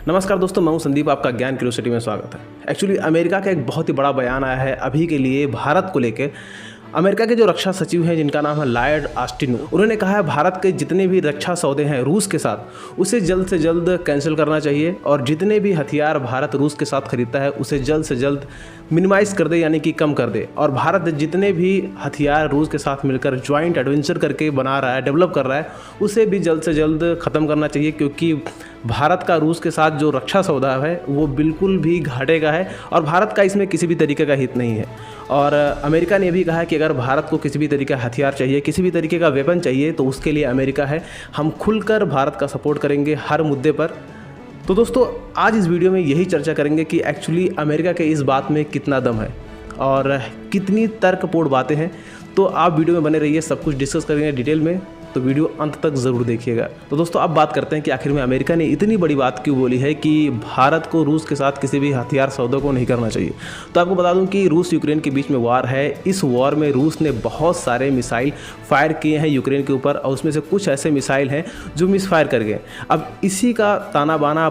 नमस्कार दोस्तों, मैं हूं संदीप। आपका ज्ञान क्यूरियोसिटी में स्वागत है। एक्चुअली अमेरिका का एक बहुत ही बड़ा बयान आया है अभी के लिए भारत को लेकर। अमेरिका के जो रक्षा सचिव हैं जिनका नाम है लॉयड ऑस्टिन, उन्होंने कहा है भारत के जितने भी रक्षा सौदे हैं रूस के साथ उसे जल्द से जल्द कैंसिल करना चाहिए और जितने भी हथियार भारत रूस के साथ खरीदता है उसे जल्द से जल्द मिनिमाइज़ कर दे, यानी कि कम कर दे। और भारत जितने भी हथियार रूस के साथ मिलकर ज्वाइंट एडवेंचर करके बना रहा है, डेवलप कर रहा है, उसे भी जल्द से जल्द ख़त्म करना चाहिए, क्योंकि भारत का रूस के साथ जो रक्षा सौदा है वो बिल्कुल भी घाटे का है और भारत का इसमें किसी भी तरीके का हित नहीं है। और अमेरिका ने भी कहा है कि अगर भारत को किसी भी तरीके का हथियार चाहिए, किसी भी तरीके का वेपन चाहिए, तो उसके लिए अमेरिका है, हम खुलकर भारत का सपोर्ट करेंगे हर मुद्दे पर। तो दोस्तों, आज इस वीडियो में यही चर्चा करेंगे कि एक्चुअली अमेरिका के इस बात में कितना दम है और कितनी तर्कपूर्ण बातें हैं। तो आप वीडियो में बने रहिए, सब कुछ डिस्कस करेंगे डिटेल में, तो वीडियो अंत तक ज़रूर देखिएगा। तो दोस्तों, अब बात करते हैं कि आखिर में अमेरिका ने इतनी बड़ी बात क्यों बोली है कि भारत को रूस के साथ किसी भी हथियार सौदों को नहीं करना चाहिए। तो आपको बता दूं कि रूस यूक्रेन के बीच में वार है। इस वार में रूस ने बहुत सारे मिसाइल फायर किए हैं यूक्रेन के ऊपर और उसमें से कुछ ऐसे मिसाइल हैं जो मिस फायर कर गए। अब इसी का ताना बाना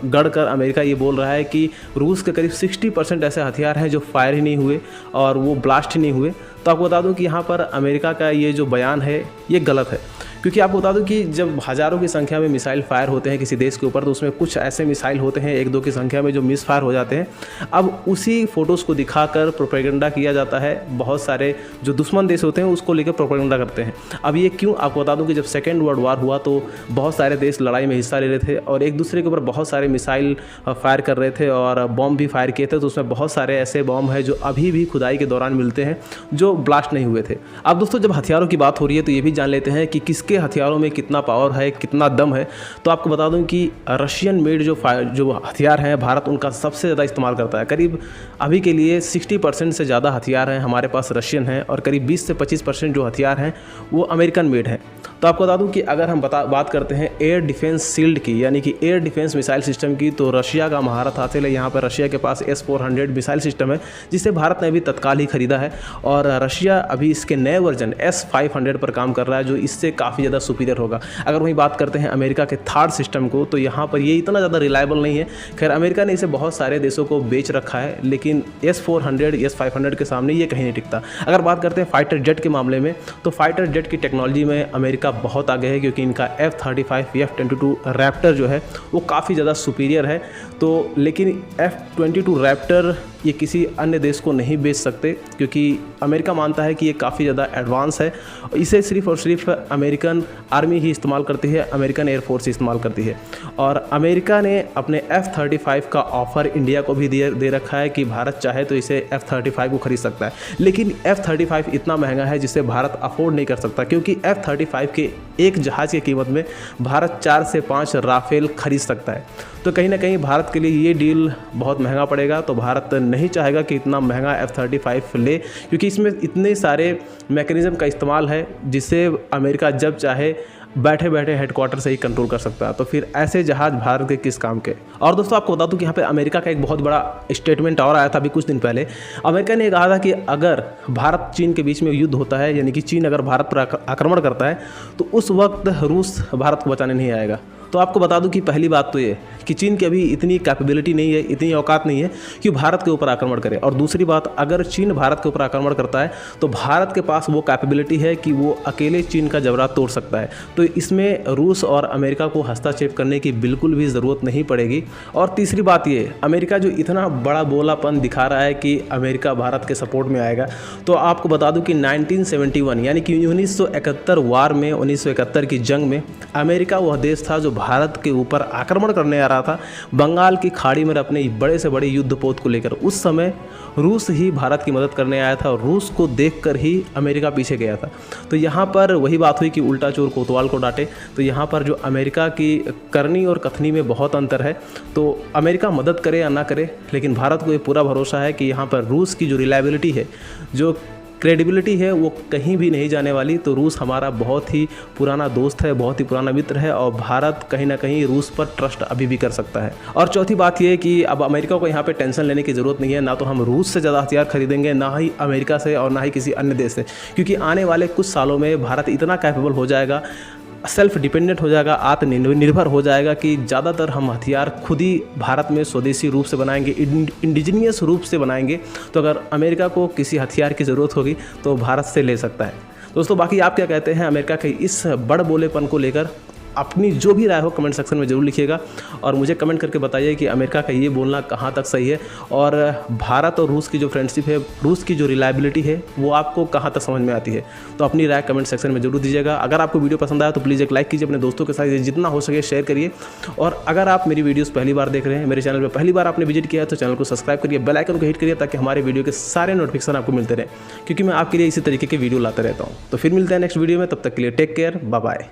गढ़ कर अमेरिका ये बोल रहा है कि रूस के करीब 60% ऐसे हथियार हैं जो फायर ही नहीं हुए और वो ब्लास्ट ही नहीं हुए। तो आपको बता दूं कि यहाँ पर अमेरिका का ये जो बयान है ये गलत है, क्योंकि आपको बता दूं कि जब हज़ारों की संख्या में मिसाइल फायर होते हैं किसी देश के ऊपर, तो उसमें कुछ ऐसे मिसाइल होते हैं 1-2 की संख्या में जो मिस फायर हो जाते हैं। अब उसी फ़ोटोज़ को दिखाकर प्रोपेगेंडा किया जाता है। बहुत सारे जो दुश्मन देश होते हैं उसको लेकर प्रोपेगेंडा करते हैं। अब ये क्यों, आपको बता दूं कि जब सेकेंड वर्ल्ड वार हुआ तो बहुत सारे देश लड़ाई में हिस्सा ले रहे थे और एक दूसरे के ऊपर बहुत सारे मिसाइल फायर कर रहे थे और बॉम्ब भी फायर किए थे। तो उसमें बहुत सारे ऐसे बॉम्ब हैं जो अभी भी खुदाई के दौरान मिलते हैं जो ब्लास्ट नहीं हुए थे। अब दोस्तों, जब हथियारों की बात हो रही है तो ये भी जान लेते हैं कि किसके हथियारों में कितना पावर है, कितना दम है। तो आपको बता दूं कि रशियन मेड जो हथियार हैं भारत उनका सबसे ज़्यादा इस्तेमाल करता है। करीब अभी के लिए 60% से ज़्यादा हथियार हैं हमारे पास रशियन हैं और करीब 20 से 25% जो हथियार हैं वो अमेरिकन मेड हैं। तो आपको बता दूं कि अगर हम बात करते हैं एयर डिफेंस शील्ड की, यानी कि एयर डिफेंस मिसाइल सिस्टम की, तो रशिया का महारत हासिल है। यहाँ पर रशिया के पास S-400 मिसाइल सिस्टम है जिसे भारत ने अभी तत्काल ही खरीदा है और रशिया अभी इसके नए वर्जन S-500 पर काम कर रहा है जो इससे काफ़ी ज़्यादा सुपीरियर होगा। अगर वहीं बात करते हैं अमेरिका के थार्ड सिस्टम को, तो यहाँ पर ये इतना ज़्यादा रिलायबल नहीं है। खैर, अमेरिका ने इसे बहुत सारे देशों को बेच रखा है, लेकिन S-400 S-500 के सामने ये कहीं नहीं टिकता। अगर बात करते हैं फाइटर जेट के मामले में, तो फाइटर जेट की टेक्नोलॉजी में अमेरिका बहुत आगे है, क्योंकि इनका F-35 F-22 रैप्टर जो है वो काफ़ी ज़्यादा सुपीरियर है। तो लेकिन F-22 रैप्टर ये किसी अन्य देश को नहीं बेच सकते, क्योंकि अमेरिका मानता है कि ये काफ़ी ज़्यादा एडवांस है। इसे सिर्फ और सिर्फ अमेरिकन आर्मी ही इस्तेमाल करती है, अमेरिकन एयरफोर्स ही इस्तेमाल करती है। और अमेरिका ने अपने F-35 का ऑफ़र इंडिया को भी दे रखा है कि भारत चाहे तो इसे F-35 को खरीद सकता है। लेकिन F-35 इतना महंगा है जिसे भारत अफोर्ड नहीं कर सकता, क्योंकि F-35 के एक जहाज़ की कीमत में भारत 4 से 5 राफेल खरीद सकता है। तो कहीं ना कहीं भारत के लिए ये डील बहुत महंगा पड़ेगा। तो भारत नहीं चाहेगा कि इतना महंगा F-35 ले, क्योंकि इसमें इतने सारे मैकेनिज़्म का इस्तेमाल है जिसे अमेरिका जब चाहे बैठे बैठे हेडक्वार्टर से ही कंट्रोल कर सकता है। तो फिर ऐसे जहाज़ भारत के किस काम के। और दोस्तों, आपको बता दूं कि यहाँ पे अमेरिका का एक बहुत बड़ा स्टेटमेंट और आया था अभी कुछ दिन पहले। अमेरिका ने कहा था कि अगर भारत चीन के बीच में युद्ध होता है, यानी कि चीन अगर भारत पर आक्रमण करता है, तो उस वक्त रूस भारत को बचाने नहीं आएगा। तो आपको बता दूं कि पहली बात तो ये कि चीन की अभी इतनी कैपेबिलिटी नहीं है, इतनी औकात नहीं है कि भारत के ऊपर आक्रमण करे। और दूसरी बात, अगर चीन भारत के ऊपर आक्रमण करता है तो भारत के पास वो कैपेबिलिटी है कि वो अकेले चीन का जबड़ा तोड़ सकता है। तो इसमें रूस और अमेरिका को हस्तक्षेप करने की बिल्कुल भी ज़रूरत नहीं पड़ेगी। और तीसरी बात ये, अमेरिका जो इतना बड़ा बोलापन दिखा रहा है कि अमेरिका भारत के सपोर्ट में आएगा, तो आपको बता दूँ कि 1971 यानी कि 1971 वार में, 1971 की जंग में अमेरिका वह देश था जो भारत के ऊपर आक्रमण करने आ रहा था बंगाल की खाड़ी में अपने बड़े से बड़े युद्धपोत को लेकर। उस समय रूस ही भारत की मदद करने आया था और रूस को देखकर ही अमेरिका पीछे गया था। तो यहाँ पर वही बात हुई कि उल्टा चोर कोतवाल को डांटे। तो यहाँ पर जो अमेरिका की करनी और कथनी में बहुत अंतर है। तो अमेरिका मदद करे या ना करे, लेकिन भारत को ये पूरा भरोसा है कि यहाँ पर रूस की जो रिलायबिलिटी है, जो क्रेडिबिलिटी है, वो कहीं भी नहीं जाने वाली। तो रूस हमारा बहुत ही पुराना दोस्त है, बहुत ही पुराना मित्र है और भारत कहीं ना कहीं रूस पर ट्रस्ट अभी भी कर सकता है। और चौथी बात ये कि अब अमेरिका को यहाँ पे टेंशन लेने की ज़रूरत नहीं है। ना तो हम रूस से ज़्यादा हथियार खरीदेंगे, ना ही अमेरिका से और ना ही किसी अन्य देश से, क्योंकि आने वाले कुछ सालों में भारत इतना कैपेबल हो जाएगा सेल्फ डिपेंडेंट हो जाएगा, आत्मनिर्भर हो जाएगा कि ज़्यादातर हम हथियार खुद ही भारत में स्वदेशी रूप से बनाएंगे, इंडिजीनियस रूप से बनाएंगे। तो अगर अमेरिका को किसी हथियार की ज़रूरत होगी तो भारत से ले सकता है। दोस्तों बाकी आप क्या कहते हैं अमेरिका के इस बड़ बोलेपन को लेकर? अपनी जो भी राय हो कमेंट सेक्शन में ज़रूर लिखिएगा और मुझे कमेंट करके बताइए कि अमेरिका का ये बोलना कहाँ तक सही है और भारत और रूस की जो फ्रेंडशिप है, रूस की जो रिलायबिलिटी है, वो आपको कहाँ तक समझ में आती है। तो अपनी राय कमेंट सेक्शन में जरूर दीजिएगा। अगर आपको वीडियो पसंद आया तो प्लीज़ एक लाइक कीजिए, अपने दोस्तों के साथ जितना हो सके शेयर करिए। और अगर आप मेरी वीडियोज़ पहली बार देख रहे हैं, मेरे चैनल पर पहली बार आपने विजिट किया है तो चैनल को सब्सक्राइब करिए, बेल आइकन को हिट करिए ताकि हमारे वीडियो के सारे नोटिफिकेशन आपको मिलते रहे, क्योंकि मैं आपके लिए इसी तरीके के वीडियो लाते रहता हूँ। तो फिर मिलते हैं नेक्स्ट वीडियो में, तब तक के लिए टेक केयर, बाय बाय।